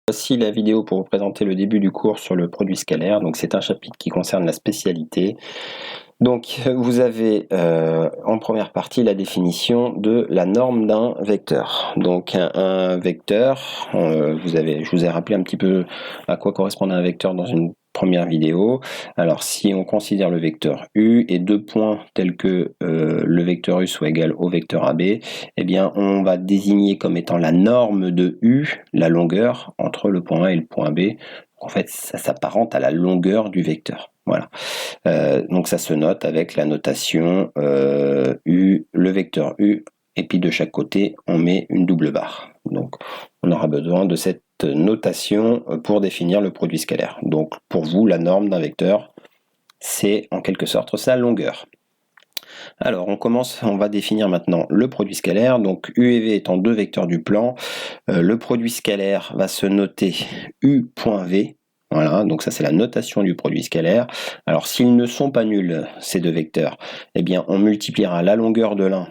Voici la vidéo pour vous présenter le début du cours sur le produit scalaire. Donc c'est un chapitre qui concerne la spécialité. Donc vous avez en première partie la définition de la norme d'un vecteur. Donc un vecteur, je vous ai rappelé un petit peu à quoi correspond un vecteur dans une première vidéo. Alors si on considère le vecteur U et deux points tels que le vecteur U soit égal au vecteur AB, eh bien on va désigner comme étant la norme de U la longueur entre le point A et le point B. En fait, ça s'apparente à la longueur du vecteur. Voilà. Donc ça se note avec la notation U, le vecteur U, et puis de chaque côté, on met une double barre. Donc on aura besoin de cette notation pour définir le produit scalaire. Donc pour vous, la norme d'un vecteur, c'est en quelque sorte sa longueur. Alors on va définir maintenant le produit scalaire. Donc U et V étant deux vecteurs du plan, le produit scalaire va se noter U.V. Voilà, donc ça c'est la notation du produit scalaire. Alors s'ils ne sont pas nuls, ces deux vecteurs, eh bien on multipliera la longueur de l'un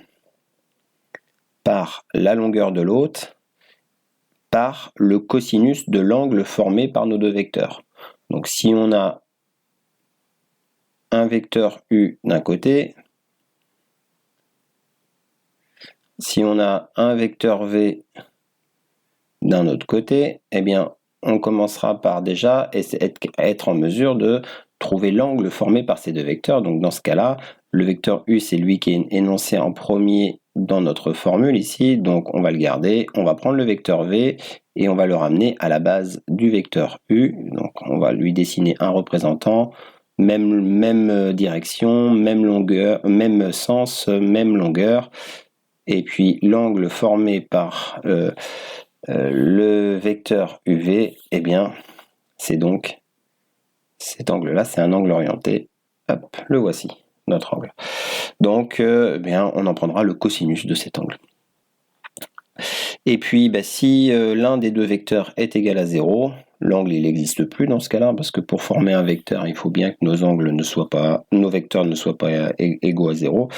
par la longueur de l'autre par le cosinus de l'angle formé par nos deux vecteurs. Donc si on a un vecteur U d'un côté, si on a un vecteur V d'un autre côté, eh bien on commencera par déjà être en mesure de trouver l'angle formé par ces deux vecteurs. Donc dans ce cas-là, le vecteur U, c'est lui qui est énoncé en premier dans notre formule ici. Donc on va le garder. On va prendre le vecteur V et on va le ramener à la base du vecteur U. Donc on va lui dessiner un représentant, même direction, même longueur, même sens, même longueur. Et puis l'angle formé par le vecteur UV, eh bien, c'est donc cet angle-là, c'est un angle orienté. Hop, le voici, notre angle. Donc, bien, on en prendra le cosinus de cet angle. Et puis, si l'un des deux vecteurs est égal à 0, l'angle il n'existe plus dans ce cas-là, parce que pour former un vecteur, il faut bien que nos vecteurs ne soient pas égaux à 0.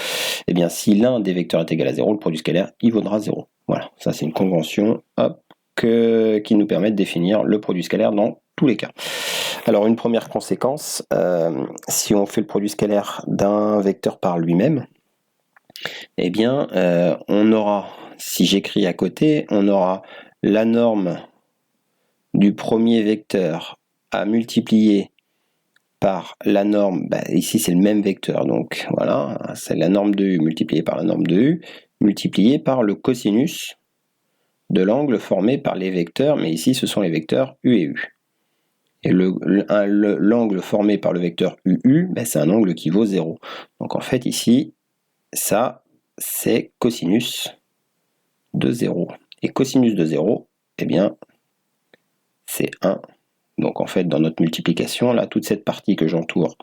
Et bien, si l'un des vecteurs est égal à 0, le produit scalaire, il vaudra 0. Voilà, ça c'est une convention qui nous permet de définir le produit scalaire dans tous les cas. Alors une première conséquence, si on fait le produit scalaire d'un vecteur par lui-même, eh bien on aura, si j'écris à côté, on aura la norme du premier vecteur à multiplier par la norme, ici c'est le même vecteur, donc voilà, c'est la norme de U multipliée par la norme de U, multipliée par le cosinus de l'angle formé par les vecteurs, mais ici ce sont les vecteurs U et U. Et l'angle formé par le vecteur UU, c'est un angle qui vaut 0. Donc en fait ici, ça c'est cosinus de 0. Et cosinus de 0, eh bien, c'est 1. Donc en fait, dans notre multiplication, là, toute cette partie que j'entoure,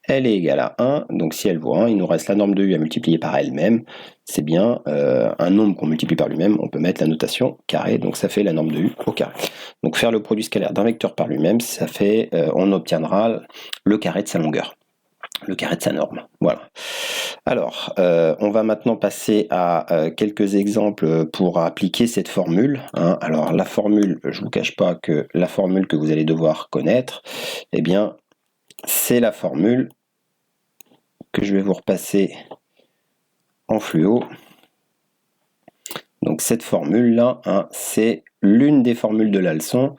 elle est égale à 1, donc si elle vaut 1, il nous reste la norme de U à multiplier par elle-même, c'est bien un nombre qu'on multiplie par lui-même, on peut mettre la notation carré, donc ça fait la norme de U au carré. Donc faire le produit scalaire d'un vecteur par lui-même, ça fait, on obtiendra le carré de sa longueur, le carré de sa norme, voilà. Alors, on va maintenant passer à quelques exemples pour appliquer cette formule. Alors la formule, je ne vous cache pas que la formule que vous allez devoir connaître, eh bien, c'est la formule que je vais vous repasser en fluo. Donc cette formule-là, c'est l'une des formules de la leçon,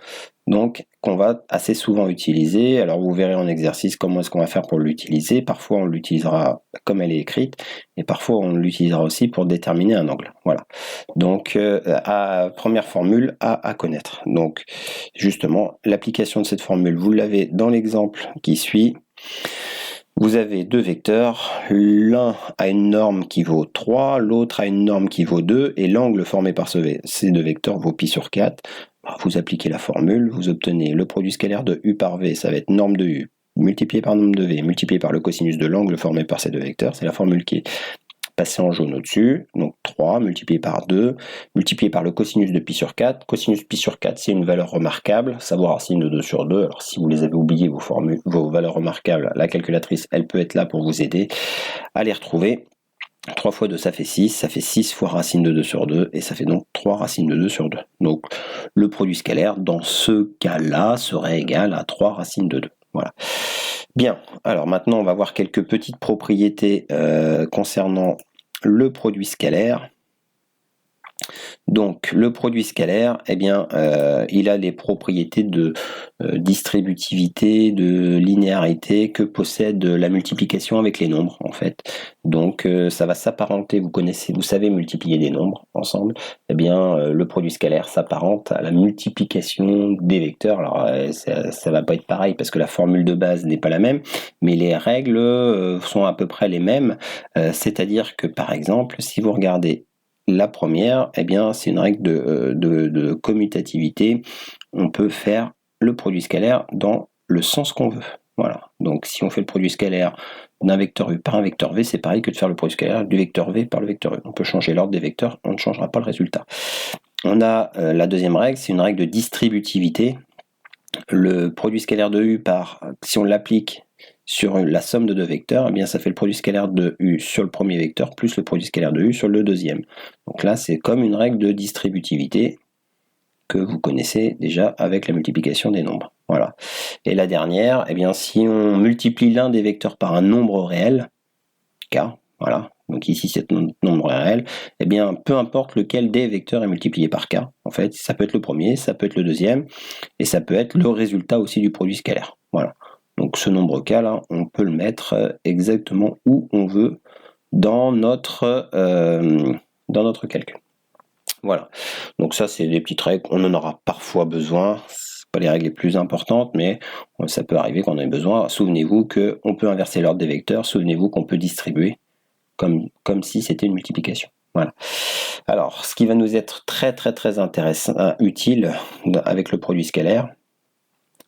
donc qu'on va assez souvent utiliser. Alors vous verrez en exercice comment est-ce qu'on va faire pour l'utiliser. Parfois on l'utilisera comme elle est écrite, et parfois on l'utilisera aussi pour déterminer un angle. Voilà. Donc première formule à connaître. Donc justement, l'application de cette formule, vous l'avez dans l'exemple qui suit. Vous avez deux vecteurs, l'un a une norme qui vaut 3, l'autre a une norme qui vaut 2, et l'angle formé par ces deux vecteurs vaut pi sur 4. Vous appliquez la formule, vous obtenez le produit scalaire de U par V, ça va être norme de U, multiplié par norme de V, multiplié par le cosinus de l'angle formé par ces deux vecteurs. C'est la formule qui est passée en jaune au-dessus, donc 3 multiplié par 2, multiplié par le cosinus de pi sur 4. Cosinus pi sur 4, c'est une valeur remarquable, savoir racine de 2 sur 2. Alors si vous les avez oubliées, vos valeurs remarquables, la calculatrice, elle peut être là pour vous aider à les retrouver. 3 fois 2, ça fait 6. Ça fait 6 fois racine de 2 sur 2. Et ça fait donc 3 racines de 2 sur 2. Donc, le produit scalaire, dans ce cas-là, serait égal à 3 racines de 2. Voilà. Bien. Alors, maintenant, on va voir quelques petites propriétés concernant le produit scalaire. Donc, le produit scalaire, eh bien, il a les propriétés de distributivité, de linéarité que possède la multiplication avec les nombres, en fait. Donc, ça va s'apparenter, vous savez multiplier des nombres ensemble, eh bien, le produit scalaire s'apparente à la multiplication des vecteurs. Alors, ça va pas être pareil parce que la formule de base n'est pas la même, mais les règles sont à peu près les mêmes. C'est-à-dire que, par exemple, si vous regardez la première, eh bien, c'est une règle de commutativité. On peut faire le produit scalaire dans le sens qu'on veut. Voilà. Donc, si on fait le produit scalaire d'un vecteur u par un vecteur v, c'est pareil que de faire le produit scalaire du vecteur v par le vecteur u. On peut changer l'ordre des vecteurs, on ne changera pas le résultat. On a la deuxième règle, c'est une règle de distributivité. Le produit scalaire de u si on l'applique sur la somme de deux vecteurs, eh bien ça fait le produit scalaire de u sur le premier vecteur plus le produit scalaire de u sur le deuxième. Donc là, c'est comme une règle de distributivité que vous connaissez déjà avec la multiplication des nombres. Voilà. Et la dernière, eh bien, si on multiplie l'un des vecteurs par un nombre réel, k, voilà, donc ici c'est un nombre réel, eh bien, peu importe lequel des vecteurs est multiplié par k, en fait, ça peut être le premier, ça peut être le deuxième, et ça peut être le résultat aussi du produit scalaire. Voilà. Donc ce nombre k là, on peut le mettre exactement où on veut dans notre calcul. Voilà. Donc ça, c'est des petites règles. On en aura parfois besoin. C'est pas les règles les plus importantes, mais ça peut arriver qu'on en ait besoin. Souvenez-vous qu'on peut inverser l'ordre des vecteurs. Souvenez-vous qu'on peut distribuer comme si c'était une multiplication. Voilà. Alors, ce qui va nous être très très très intéressant, utile avec le produit scalaire,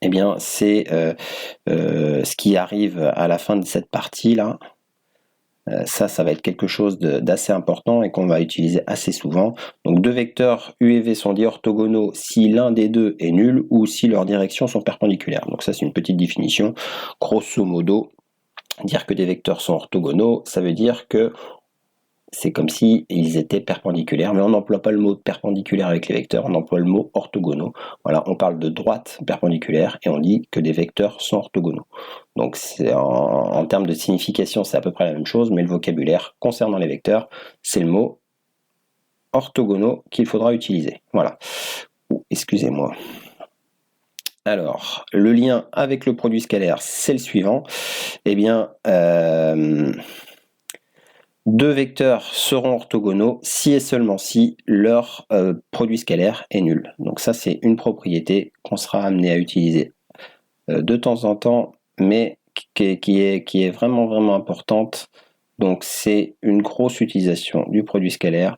eh bien, c'est ce qui arrive à la fin de cette partie-là. Ça va être quelque chose d'assez important et qu'on va utiliser assez souvent. Donc, deux vecteurs u et v sont dits orthogonaux si l'un des deux est nul ou si leurs directions sont perpendiculaires. Donc ça, c'est une petite définition. Grosso modo, dire que des vecteurs sont orthogonaux, ça veut dire que c'est comme si ils étaient perpendiculaires, mais on n'emploie pas le mot perpendiculaire avec les vecteurs, on emploie le mot orthogonaux. Voilà, on parle de droite perpendiculaire et on dit que des vecteurs sont orthogonaux. Donc en termes de signification, c'est à peu près la même chose, mais le vocabulaire concernant les vecteurs, c'est le mot orthogonaux qu'il faudra utiliser. Voilà. Excusez-moi. Alors, le lien avec le produit scalaire, c'est le suivant. Eh bien, deux vecteurs seront orthogonaux si et seulement si leur produit scalaire est nul. Donc ça, c'est une propriété qu'on sera amené à utiliser de temps en temps, mais qui est vraiment, vraiment importante. Donc c'est une grosse utilisation du produit scalaire.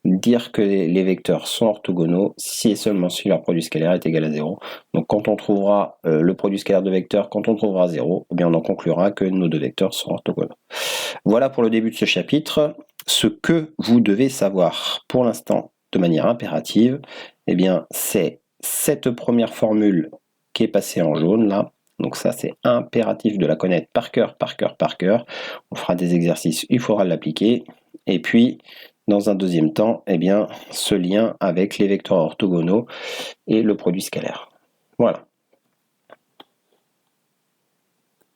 Dire que les vecteurs sont orthogonaux si et seulement si leur produit scalaire est égal à 0. Donc quand on trouvera le produit scalaire de vecteurs, quand on trouvera 0, eh bien on en conclura que nos deux vecteurs sont orthogonaux. Voilà pour le début de ce chapitre. Ce que vous devez savoir pour l'instant de manière impérative, eh bien c'est cette première formule qui est passée en jaune là. Donc ça, c'est impératif de la connaître par cœur, par cœur, par cœur. On fera des exercices, il faudra l'appliquer. Et puis, dans un deuxième temps, eh bien, ce lien avec les vecteurs orthogonaux et le produit scalaire. Voilà.